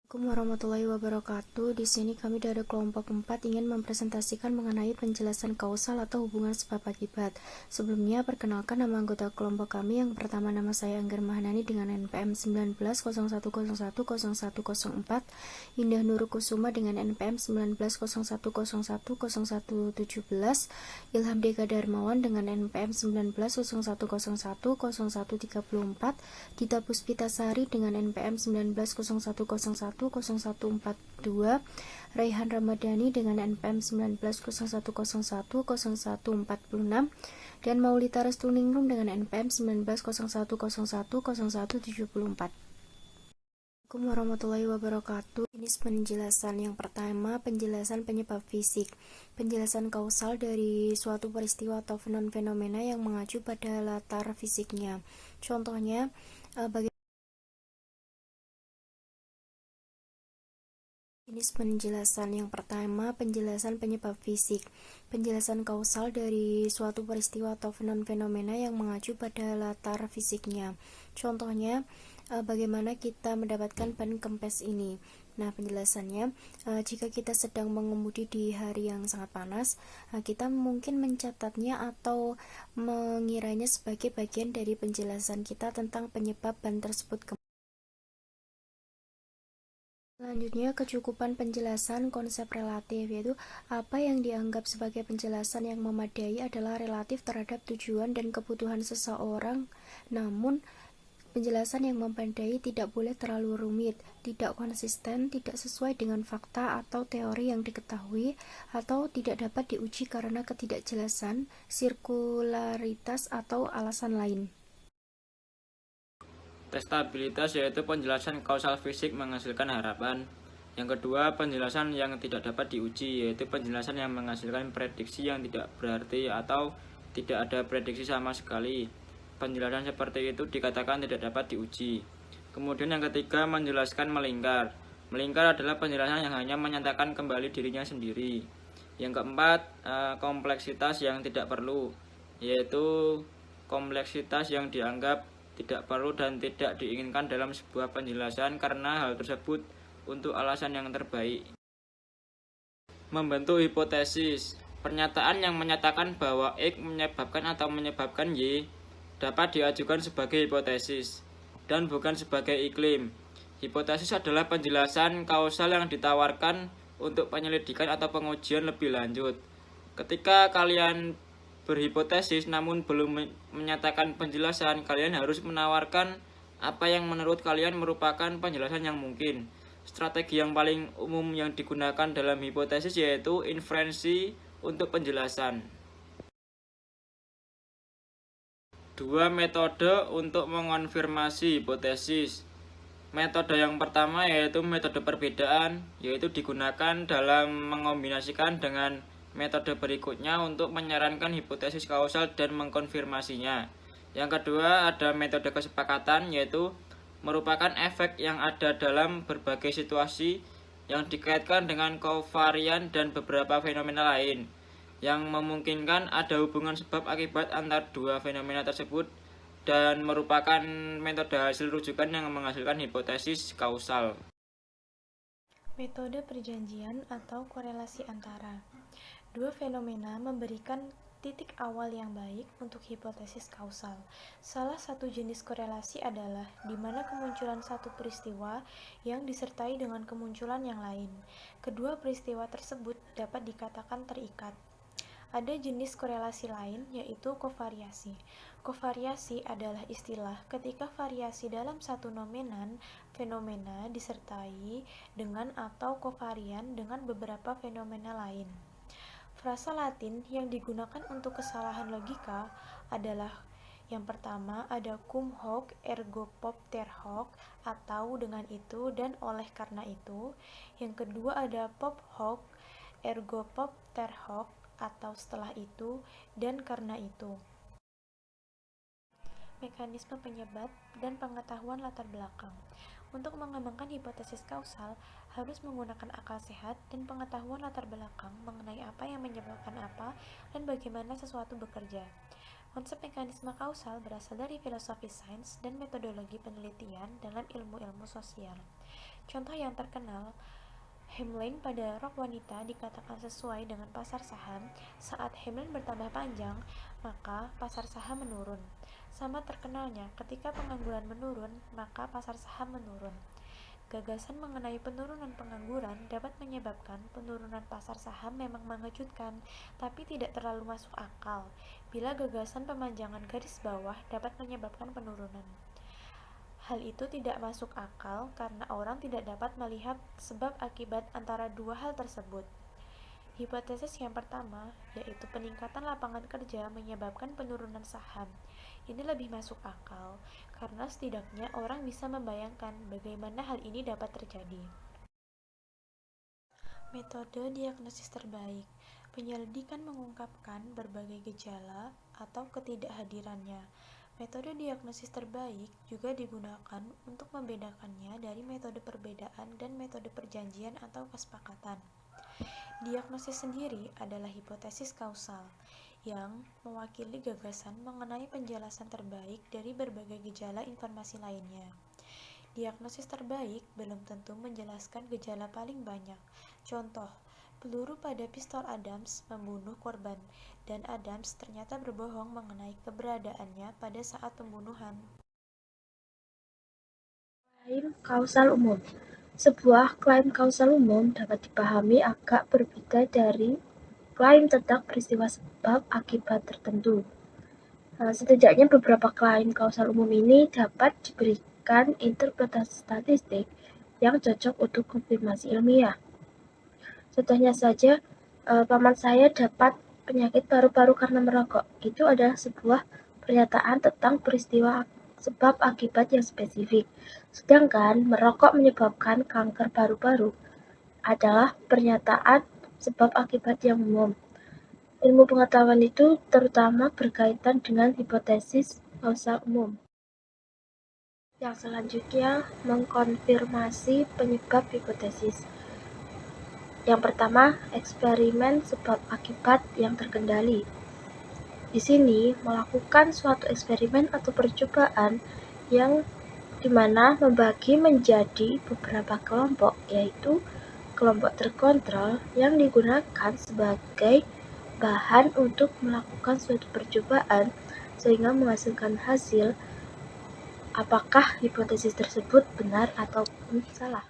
Assalamualaikum warahmatullahi wabarakatuh. Di sini kami dari kelompok 4 ingin mempresentasikan mengenai penjelasan kausal atau hubungan sebab akibat. Sebelumnya, perkenalkan nama anggota kelompok kami. Yang pertama, nama saya Anggar Mahanani dengan NPM 1901010104, Indah Nurul Kusuma dengan NPM 1901010117, Ilham Deka Darmawan dengan NPM 1901010134, Dita Puspitasari dengan NPM 1901010142, Raihan Ramadhani dengan NPM 1901010146, dan Maulita Restuningrum dengan NPM 1901010174. Assalamualaikum warahmatullahi wabarakatuh. Jenis penjelasan yang pertama, penjelasan penyebab fisik. Penjelasan kausal dari suatu peristiwa atau fenomena yang mengacu pada latar fisiknya. Contohnya, jenis penjelasan yang pertama, penjelasan penyebab fisik. Penjelasan kausal dari suatu peristiwa atau fenomena yang mengacu pada latar fisiknya. Contohnya, bagaimana kita mendapatkan ban kempes ini. Nah, penjelasannya, jika kita sedang mengemudi di hari yang sangat panas, kita mungkin mencatatnya atau mengiranya sebagai bagian dari penjelasan kita tentang penyebab ban tersebut. Selanjutnya, kecukupan penjelasan konsep relatif, yaitu apa yang dianggap sebagai penjelasan yang memadai adalah relatif terhadap tujuan dan kebutuhan seseorang. Namun, penjelasan yang memadai tidak boleh terlalu rumit, tidak konsisten, tidak sesuai dengan fakta atau teori yang diketahui, atau tidak dapat diuji karena ketidakjelasan, sirkularitas, atau alasan lain. Testabilitas yaitu penjelasan kausal fisik menghasilkan harapan. Yang kedua, penjelasan yang tidak dapat diuji yaitu penjelasan yang menghasilkan prediksi yang tidak berarti atau tidak ada prediksi sama sekali. Penjelasan seperti itu dikatakan tidak dapat diuji. Kemudian yang ketiga, menjelaskan melingkar. Melingkar adalah penjelasan yang hanya menyatakan kembali dirinya sendiri. Yang keempat, kompleksitas yang tidak perlu, yaitu kompleksitas yang dianggap tidak perlu dan tidak diinginkan dalam sebuah penjelasan karena hal tersebut untuk alasan yang terbaik. Membentuk hipotesis. Pernyataan yang menyatakan bahwa X menyebabkan atau menyebabkan Y dapat diajukan sebagai hipotesis dan bukan sebagai iklim. Hipotesis adalah penjelasan kausal yang ditawarkan untuk penyelidikan atau pengujian lebih lanjut. Ketika kalian berhipotesis namun belum menyatakan penjelasan, kalian harus menawarkan apa yang menurut kalian merupakan penjelasan yang mungkin. Strategi yang paling umum yang digunakan dalam hipotesis yaitu inferensi untuk penjelasan. Dua metode untuk mengonfirmasi hipotesis. Metode yang pertama yaitu metode perbedaan, yaitu digunakan dalam mengombinasikan dengan metode berikutnya untuk menyarankan hipotesis kausal dan mengkonfirmasinya. Yang kedua ada metode kesepakatan, yaitu merupakan efek yang ada dalam berbagai situasi yang dikaitkan dengan kovarian dan beberapa fenomena lain, yang memungkinkan ada hubungan sebab akibat antar dua fenomena tersebut dan merupakan metode hasil rujukan yang menghasilkan hipotesis kausal. Metode perjanjian atau korelasi antara dua fenomena memberikan titik awal yang baik untuk hipotesis kausal. Salah satu jenis korelasi adalah di mana kemunculan satu peristiwa yang disertai dengan kemunculan yang lain. Kedua peristiwa tersebut dapat dikatakan terikat. Ada jenis korelasi lain, yaitu kovariasi. Kovariasi adalah istilah ketika variasi dalam satu fenomena disertai dengan atau kovarian dengan beberapa fenomena lain. Frasa Latin yang digunakan untuk kesalahan logika adalah yang pertama ada cum hoc ergo propter hoc, atau dengan itu dan oleh karena itu. Yang kedua ada pop hoc ergo propter hoc, atau setelah itu dan karena itu. Mekanisme penyebab dan pengetahuan latar belakang. Untuk mengembangkan hipotesis kausal, harus menggunakan akal sehat dan pengetahuan latar belakang mengenai apa yang menyebabkan apa dan bagaimana sesuatu bekerja. Konsep mekanisme kausal berasal dari filosofi sains dan metodologi penelitian dalam ilmu-ilmu sosial. Contoh yang terkenal, hemline pada rok wanita dikatakan sesuai dengan pasar saham. Saat hemline bertambah panjang, maka pasar saham menurun. Sama terkenalnya, ketika pengangguran menurun, maka pasar saham menurun. Gagasan mengenai penurunan pengangguran dapat menyebabkan penurunan pasar saham memang mengejutkan, tapi tidak terlalu masuk akal, bila gagasan pemanjangan garis bawah dapat menyebabkan penurunan. Hal itu tidak masuk akal karena orang tidak dapat melihat sebab akibat antara dua hal tersebut. Hipotesis yang pertama, yaitu peningkatan lapangan kerja menyebabkan penurunan saham. Ini lebih masuk akal, karena setidaknya orang bisa membayangkan bagaimana hal ini dapat terjadi. Metode diagnosis terbaik. Penyelidikan mengungkapkan berbagai gejala atau ketidakhadirannya. Metode diagnosis terbaik juga digunakan untuk membedakannya dari metode perbedaan dan metode perjanjian atau kesepakatan. Diagnosis sendiri adalah hipotesis kausal yang mewakili gagasan mengenai penjelasan terbaik dari berbagai gejala informasi lainnya. Diagnosis terbaik belum tentu menjelaskan gejala paling banyak. Contoh, peluru pada pistol Adams membunuh korban, dan Adams ternyata berbohong mengenai keberadaannya pada saat pembunuhan. Klaim kausal umum. Sebuah klaim kausal umum dapat dipahami agak berbeda dari klaim tentang peristiwa sebab akibat tertentu. Setidaknya beberapa klaim kausal umum ini dapat diberikan interpretasi statistik yang cocok untuk konfirmasi ilmiah. Contohnya saja, paman saya dapat penyakit paru-paru karena merokok. Itu adalah sebuah pernyataan tentang peristiwa sebab akibat yang spesifik. Sedangkan merokok menyebabkan kanker paru-paru adalah pernyataan sebab akibat yang umum. Ilmu pengetahuan itu terutama berkaitan dengan hipotesis kausal umum. Yang selanjutnya mengkonfirmasi penyebab hipotesis. Yang pertama, eksperimen sebab akibat yang terkendali. Di sini melakukan suatu eksperimen atau percobaan yang dimana membagi menjadi beberapa kelompok, yaitu kelompok terkontrol yang digunakan sebagai bahan untuk melakukan suatu percobaan sehingga menghasilkan hasil. Apakah hipotesis tersebut benar ataupun salah?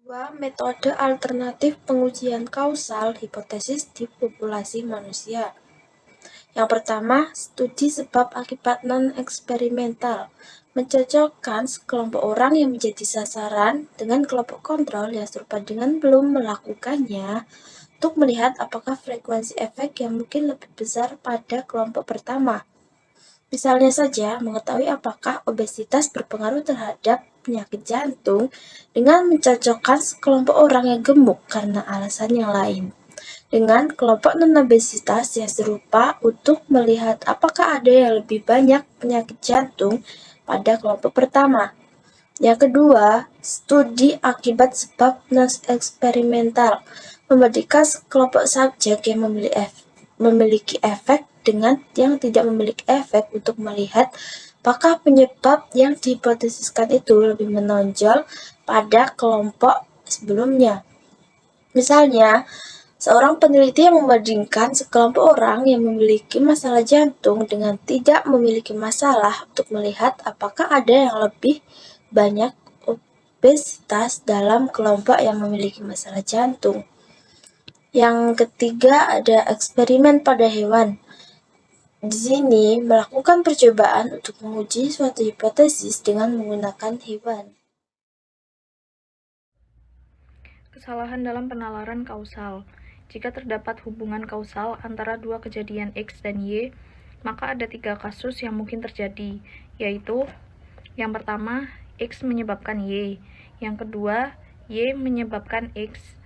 Dua metode alternatif pengujian kausal hipotesis di populasi manusia. Yang pertama, studi sebab akibat non-eksperimental, mencocokkan sekelompok orang yang menjadi sasaran dengan kelompok kontrol yang serupa dengan belum melakukannya untuk melihat apakah frekuensi efek yang mungkin lebih besar pada kelompok pertama. Misalnya saja, mengetahui apakah obesitas berpengaruh terhadap penyakit jantung dengan mencocokkan sekelompok orang yang gemuk karena alasan yang lain dengan kelompok non-obesitas yang serupa untuk melihat apakah ada yang lebih banyak penyakit jantung pada kelompok pertama. Yang kedua, studi akibat sebab non-eksperimental, membandingkan sekelompok subjek yang memiliki efek dengan yang tidak memiliki efek untuk melihat apakah penyebab yang dihipotesiskan itu lebih menonjol pada kelompok sebelumnya. Misalnya, seorang peneliti yang membandingkan sekelompok orang yang memiliki masalah jantung dengan tidak memiliki masalah untuk melihat apakah ada yang lebih banyak obesitas dalam kelompok yang memiliki masalah jantung. Yang ketiga ada eksperimen pada hewan. Di sini melakukan percobaan untuk menguji suatu hipotesis dengan menggunakan hewan. Kesalahan dalam penalaran kausal. Jika terdapat hubungan kausal antara dua kejadian X dan Y, maka ada 3 kasus yang mungkin terjadi, yaitu yang pertama, X menyebabkan Y, yang kedua, Y menyebabkan X,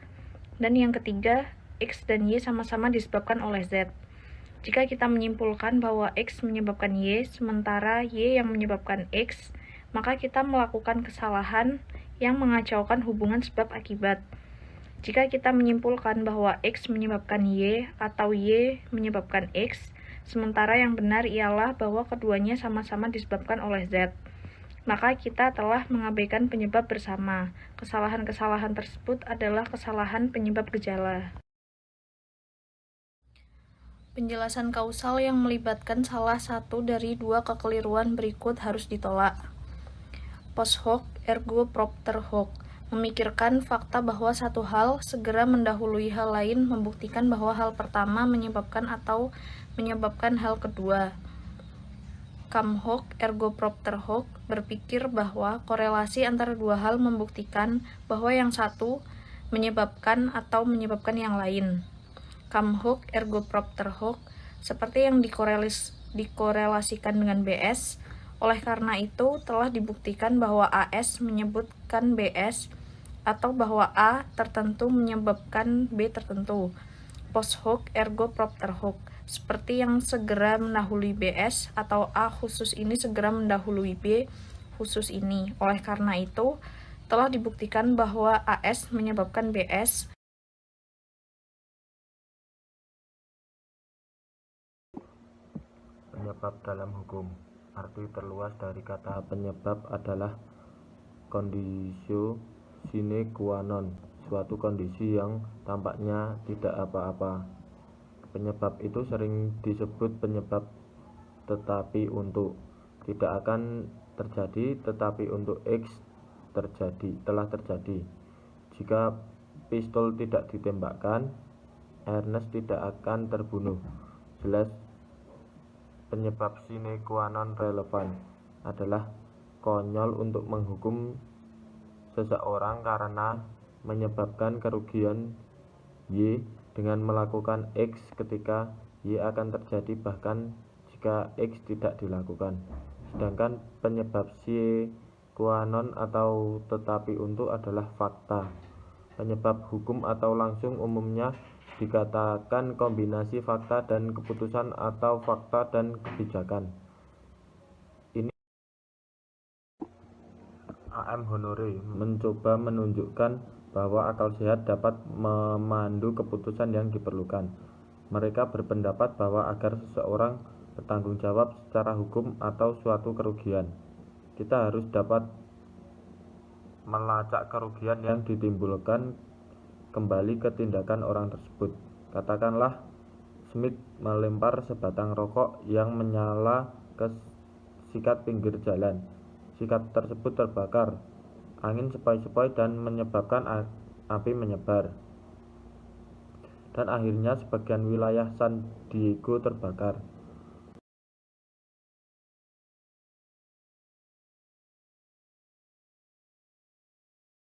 dan yang ketiga, X dan Y sama-sama disebabkan oleh Z. Jika kita menyimpulkan bahwa X menyebabkan Y, sementara Y yang menyebabkan X, maka kita melakukan kesalahan yang mengacaukan hubungan sebab akibat. Jika kita menyimpulkan bahwa X menyebabkan Y atau Y menyebabkan X, sementara yang benar ialah bahwa keduanya sama-sama disebabkan oleh Z. maka kita telah mengabaikan penyebab bersama. Kesalahan-kesalahan tersebut adalah kesalahan penyebab gejala. Penjelasan kausal yang melibatkan salah satu dari dua kekeliruan berikut harus ditolak. Post hoc ergo propter hoc. Memikirkan fakta bahwa satu hal segera mendahului hal lain membuktikan bahwa hal pertama menyebabkan atau menyebabkan hal kedua. Cum hoc ergo propter hoc. Berpikir bahwa korelasi antara dua hal membuktikan bahwa yang satu menyebabkan atau menyebabkan yang lain. Cum hoc ergo propter hoc. Seperti yang dikorelasikan dengan BS. Oleh karena itu, telah dibuktikan bahwa AS menyebutkan BS atau bahwa A tertentu menyebabkan B tertentu. Post hoc ergo propter hoc. Seperti yang segera mendahului BS atau A khusus ini segera mendahului B khusus ini. Oleh karena itu, telah dibuktikan bahwa AS menyebabkan BS. Penyebab dalam hukum. Arti terluas dari kata penyebab adalah conditio sine qua non, suatu kondisi yang tampaknya tidak apa-apa. Penyebab itu sering disebut penyebab tetapi untuk tidak akan terjadi, tetapi untuk X telah terjadi. Jika pistol tidak ditembakkan, Ernest tidak akan terbunuh. Jelas penyebab sine qua non relevan adalah konyol untuk menghukum seseorang karena menyebabkan kerugian Y dengan melakukan X ketika Y akan terjadi bahkan jika X tidak dilakukan. Sedangkan penyebab sine qua non atau tetapi untuk adalah fakta. Penyebab hukum atau langsung umumnya dikatakan kombinasi fakta dan keputusan atau fakta dan kebijakan. Ini A.M. Honore mencoba menunjukkan bahwa akal sehat dapat memandu keputusan yang diperlukan. Mereka berpendapat bahwa agar seseorang bertanggung jawab secara hukum atas suatu kerugian, kita harus dapat melacak kerugian yang ditimbulkan kembali ke tindakan orang tersebut. Katakanlah Smith melempar sebatang rokok yang menyala ke sikat pinggir jalan. Sikat tersebut terbakar. Angin sepoi-sepoi dan menyebabkan api menyebar. Dan akhirnya sebagian wilayah San Diego terbakar.